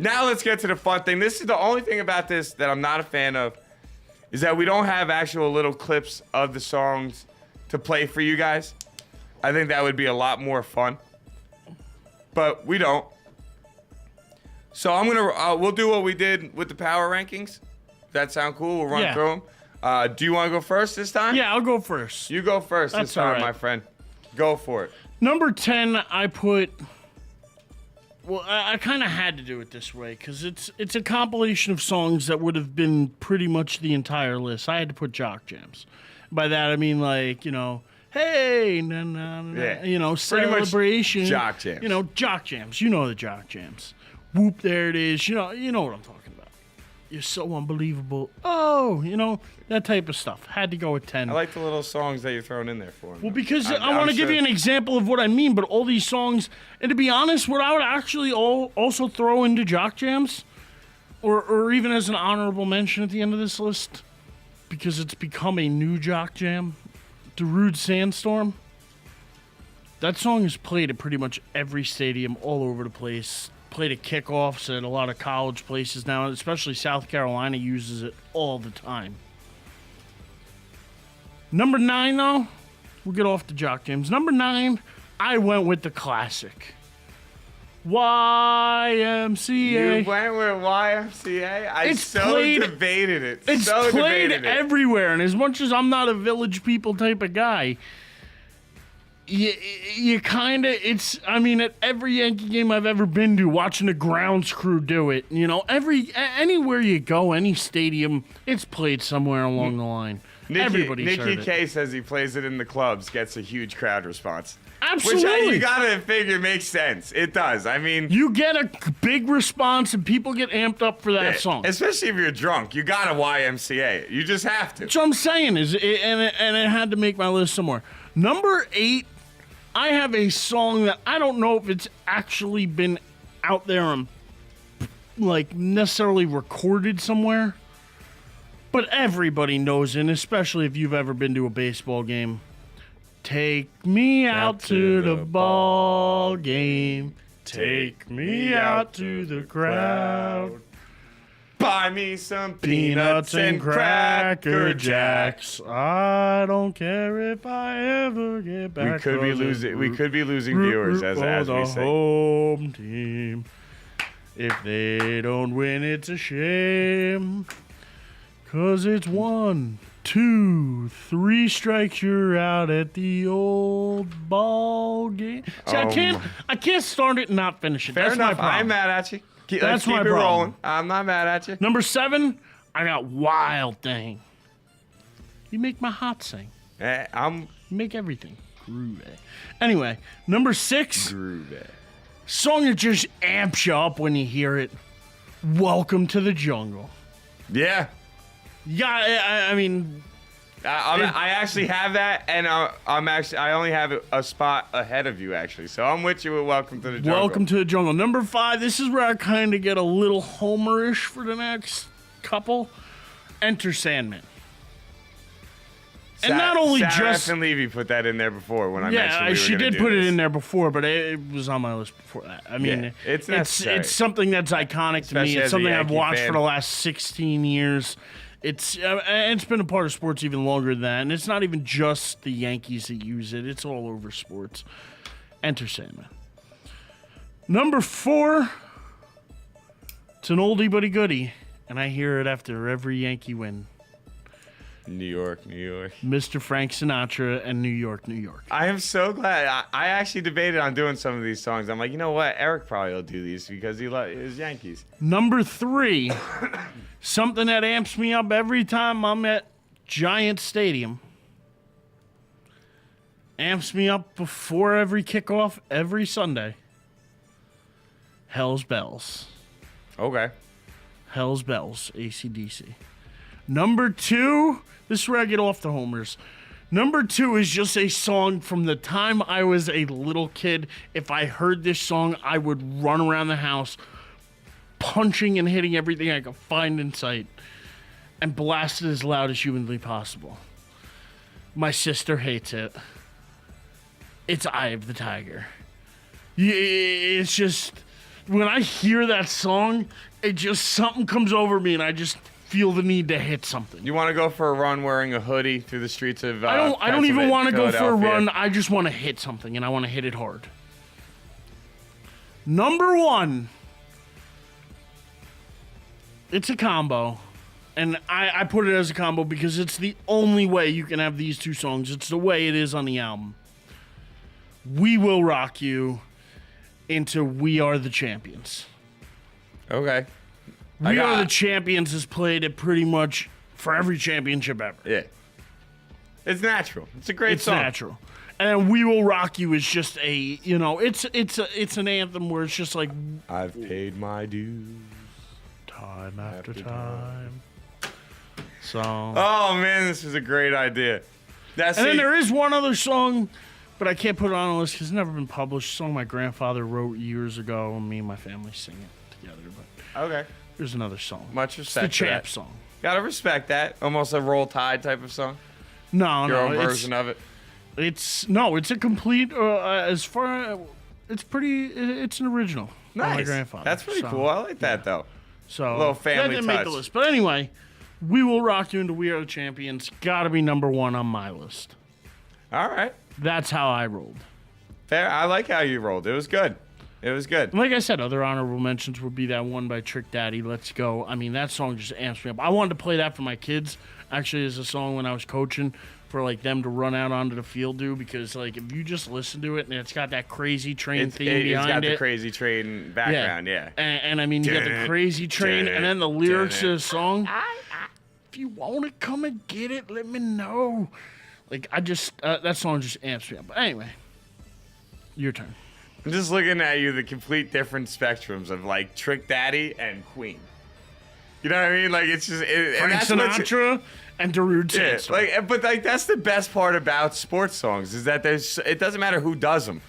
Now let's get to the fun thing. This is the only thing about this that I'm not a fan of, is that we don't have actual little clips of the songs to play for you guys. I think that would be a lot more fun. But we don't. So we'll do what we did with the power rankings. Does that sound cool? We'll run through them. Do you want to go first this time? Yeah, I'll go first. You go first this time, my friend. Go for it. Number 10, I put... Well, I kind of had to do it this way because it's a compilation of songs that would have been pretty much the entire list. I had to put jock jams. By that, I mean, like, hey, na, na, na, celebration. Jock jams. Jock jams. You know the jock jams. Whoop, there it is. You know what I'm talking about. You're so unbelievable. Oh, that type of stuff. Had to go with 10. I like the little songs that you're throwing in there for me. Well, because I want to give you an example of what I mean, but all these songs, and to be honest, what I would actually also throw into jock jams, or even as an honorable mention at the end of this list, because it's become a new jock jam, Darude Sandstorm. That song is played at pretty much every stadium all over the place. Played at kickoffs at a lot of college places now, especially South Carolina uses it all the time. Number 9, though, we'll get off the jock jams. Number 9, I went with the classic. YMCA. You went with YMCA? I debated it. It's played everywhere, and as much as I'm not a Village People type of guy, you kind of, at every Yankee game I've ever been to, watching the grounds crew do it, anywhere you go, any stadium, it's played somewhere along the line. Nicky K says he plays it in the clubs, gets a huge crowd response. Absolutely. Which you gotta figure makes sense. It does. I mean, you get a big response and people get amped up for that song. Especially if you're drunk, you gotta YMCA. You just have to. That's what I'm saying and it had to make my list somewhere. Number 8, I have a song that I don't know if it's actually been out there and necessarily recorded somewhere, but everybody knows it, and especially if you've ever been to a baseball game. Take me out to the ball game. Take me out to the crowd. Buy me some peanuts and Cracker Jacks. I don't care if I ever get back. We could be losing viewers as we say. Home team. If they don't win, it's a shame. 'Cause it's 1, 2, 3 strikes, you're out at the old ball game. See, I can't start it and not finish it. Fair That's enough. my problem. I'm mad at you. That's my keep it problem. rolling. I'm not mad at you. Number 7, I got Wild Thing. You make my heart sing. You make everything groovy. Anyway, number 6, groovy. Song that just amps you up when you hear it. Welcome to the Jungle. Yeah. Yeah, I actually have that, and I only have a spot ahead of you actually. So I'm with you with Welcome to the Jungle. Welcome to the Jungle. Number 5. This is where I kind of get a little homerish for the next couple. Enter Sandman. And not only Sarah just and Levy put that in there before when I mentioned we were she did do put this. it in there before, but it was on my list before that. I mean, it's something that's iconic to me. It's something I've watched for the last 16 years. It's been a part of sports even longer than that, and it's not even just the Yankees that use it. It's all over sports. Enter Sandman. Number 4, it's an oldie but a goodie, and I hear it after every Yankee win. New York, New York. Mr. Frank Sinatra and New York, New York. I am so glad. I actually debated on doing some of these songs. I'm like, you know what? Erich probably will do these because he loves Yankees. Number 3, something that amps me up every time I'm at Giant Stadium. Amps me up before every kickoff every Sunday. Hell's Bells. Okay. Hell's Bells, AC/DC. Number 2, this is where I get off the homers. Number 2 is just a song from the time I was a little kid. If I heard this song, I would run around the house punching and hitting everything I could find in sight and blast it as loud as humanly possible. My sister hates it. It's Eye of the Tiger. It's just... when I hear that song, it just something comes over me, and I just feel the need to hit something. You want to go for a run wearing a hoodie through the streets of I don't even want to go for a Philadelphia? run. I just want to hit something, and I want to hit it hard. Number 1. It's a combo. And I put it as a combo because it's the only way you can have these two songs. It's the way it is on the album. We Will Rock You into We Are the Champions. Okay. We Are the Champions is played at pretty much for every championship ever. Yeah. It's natural. It's a great song. It's natural. And then We Will Rock You is just it's an anthem where it's just like I've paid my dues. Time after time. So. Oh man, this is a great idea. And then there is one other song, but I can't put it on a list because it's never been published. A song my grandfather wrote years ago, and me and my family sing it together. But okay. There's another song. Much respect. It's the for Champ that. song. Gotta respect that. Almost a Roll Tide type of song. No, Your own version of it. It's a complete. It's an original. by Nice. My grandfather. That's pretty cool. I like that though. So A little family that didn't make the touch. list, but anyway, We Will Rock You into We Are the Champions. Got to be number 1 on my list. All right. That's how I rolled. Fair. I like how you rolled. It was good. It was good. And like I said, other honorable mentions would be that one by Trick Daddy, Let's Go. I mean, that song just amps me up. I wanted to play that for my kids. Actually, as a song when I was coaching for like them to run out onto the field because like if you just listen to it and it's got that crazy train theme behind it. It's got the crazy train background, yeah. And I mean, you got the crazy train and then the lyrics of the song. If you want to come and get it, let me know. Like, I just, that song just amps me up. But anyway, your turn. I'm just looking at you, the complete different spectrums of like Trick Daddy and Queen. You know what I mean? Like it's just Frank Sinatra and Darude yeah, Sandstorm. but that's the best part about sports songs is that it doesn't matter who does them.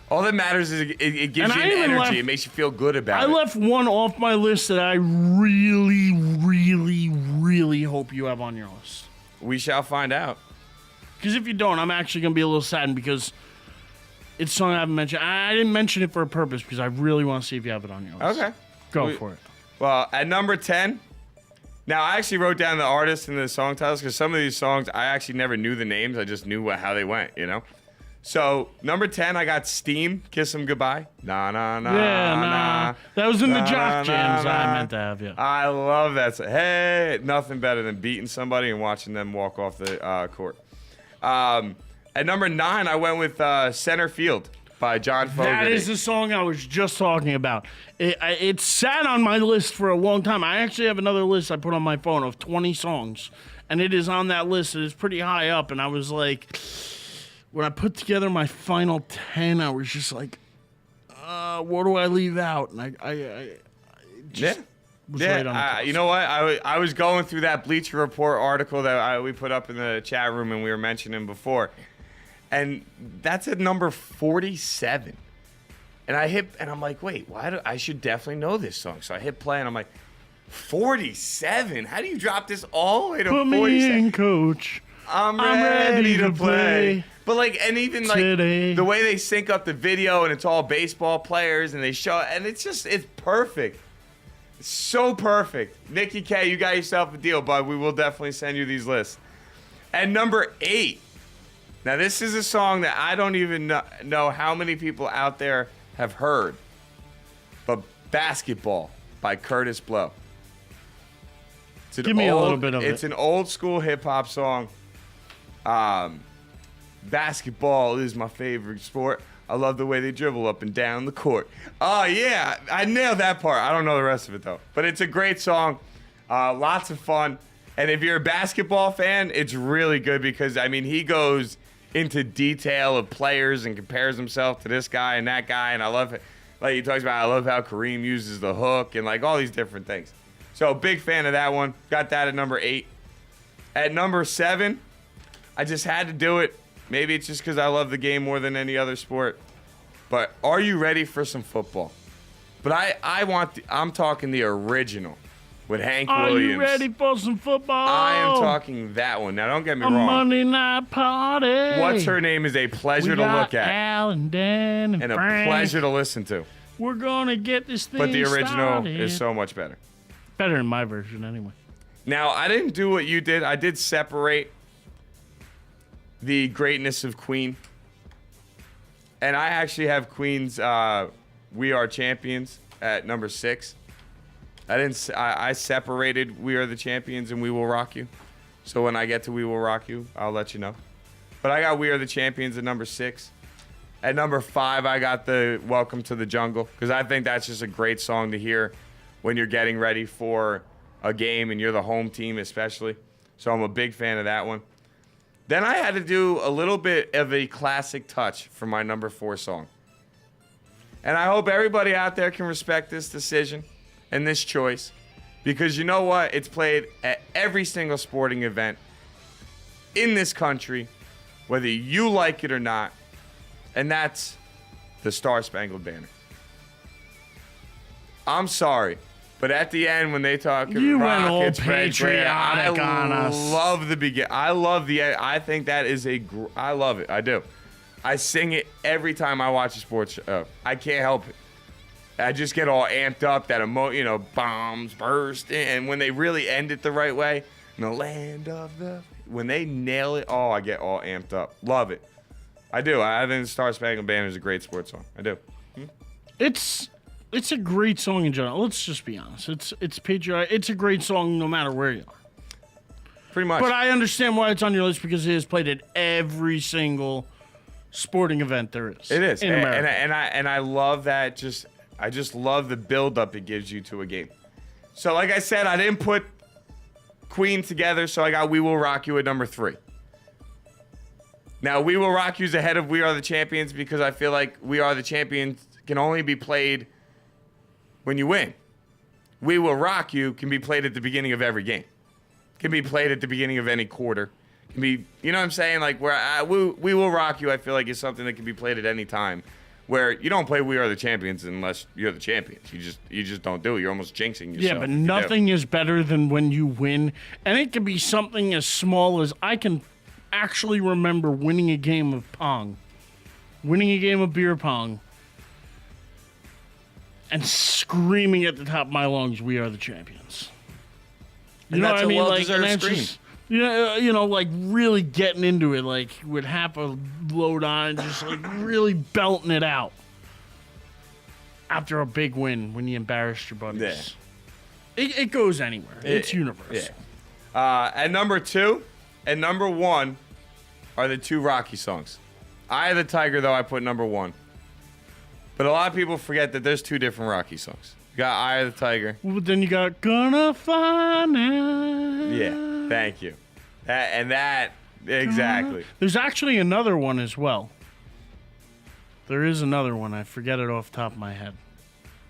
All that matters is it gives you an energy. It makes you feel good about it. I left one off my list that I really, really, really hope you have on your list. We shall find out. Because if you don't, I'm actually going to be a little saddened because it's a song I haven't mentioned. I didn't mention it for a purpose because I really want to see if you have it on your list. Okay. Go for it. Well, at number 10, now I actually wrote down the artists and the song titles because some of these songs I actually never knew the names. I just knew how they went, you know? So, number 10, I got Steam, Kiss 'Em Goodbye. Nah, nah, nah, nah. That was in the Nah, jock jams nah, I nah. meant to have, yeah. I love that. Hey, nothing better than beating somebody and watching them walk off the court. At number 9, I went with Center Field by John Fogerty. That is the song I was just talking about. It sat on my list for a long time. I actually have another list I put on my phone of 20 songs, and it is on that list. It is pretty high up, and I was like, when I put together my final 10, I was just like, what do I leave out? And I just was right on the cusp. You know what? I was going through that Bleacher Report article that we put up in the chat room and we were mentioning before. And that's at number 47. And I'm like, wait, I should definitely know this song. So I hit play and I'm like, 47? How do you drop this all the way to 47? Put me in, coach. I'm ready to play. But and even today. The way they sync up the video and it's all baseball players and they show, and it's perfect. It's so perfect. Nikki K, you got yourself a deal, bud. We will definitely send you these lists. And number 8. Now, this is a song that I don't even know how many people out there have heard. But Basketball by Curtis Blow. Give me a little bit of it. It's an old school hip hop song. Basketball is my favorite sport. I love the way they dribble up and down the court. Oh, yeah. I nailed that part. I don't know the rest of it, though. But it's a great song. Lots of fun. And if you're a basketball fan, it's really good because, I mean, he goes into detail of players and compares himself to this guy and that guy. And I love it. Like he talks about, I love how Kareem uses the hook and all these different things. So big fan of that one. Got that at number 8. At number 7, I just had to do it. Maybe it's just because I love the game more than any other sport. But are you ready for some football? But I'm talking the original with Hank Williams. Are you ready for some football? I am talking that one. Now, don't get me a wrong. Monday night party. What's Her Name is a pleasure we to got look at. Al and Dan and And Frank. a pleasure to listen to. We're gonna get this thing But the original started. is so much better. Better than my version, anyway. Now, I didn't do what you did. I did separate the greatness of Queen. And I actually have Queen's We Are Champions at number 6. I separated We Are the Champions and We Will Rock You. So when I get to We Will Rock You, I'll let you know. But I got We Are the Champions at number 6. At number 5, I got the Welcome to the Jungle, because I think that's just a great song to hear when you're getting ready for a game and you're the home team especially. So I'm a big fan of that one. Then I had to do a little bit of a classic touch for my number 4 song. And I hope everybody out there can respect this decision and this choice, because you know what? It's played at every single sporting event in this country, whether you like it or not, and that's the Star Spangled Banner. I'm sorry, but at the end when they talk, You went all Rockets, Red Glare, patriotic on us. I love the begin. I love the. I think that is I love it. I do. I sing it every time I watch a sports show. I can't help it. I just get all amped up. That bombs burst, and when they really end it the right way, in the land of the. When they nail it, I get all amped up. Love it. I do. I think the Star Spangled Banner is a great sports song. I do. It's a great song in general. Let's just be honest. It's patriotic. It's a great song no matter where you are. Pretty much. But I understand why it's on your list, because it is played at every single sporting event there is. It is. In America. And I love that. I just love the build-up it gives you to a game. So like I said, I didn't put Queen together, so I got We Will Rock You at number 3. Now, We Will Rock You is ahead of We Are the Champions because I feel like We Are the Champions can only be played when you win. We Will Rock You can be played at the beginning of every game. Can be played at the beginning of any quarter. Can be, you know what I'm saying? Like We Will Rock You, I feel like is something that can be played at any time. Where you don't play We Are the Champions unless you're the champions. You just don't do it. You're almost jinxing yourself. Yeah, but nothing is better than when you win. And it can be something as small as I can actually remember winning a game of pong, winning a game of beer pong, and screaming at the top of my lungs, "We are the champions." You know what I mean? Like, and that's just, like really getting into it, like with half a load on, just like really belting it out after a big win when you embarrassed your buddies. Yeah. It goes anywhere. It's universal. Yeah. At number 2 and number 1 are the 2 Rocky songs. Eye of the Tiger, though, I put number 1. But a lot of people forget that there's 2 different Rocky songs. You got Eye of the Tiger. Well, then you got Gonna Find Out. Yeah, thank you. Exactly. There's actually another one as well. There is another one. I forget it off the top of my head.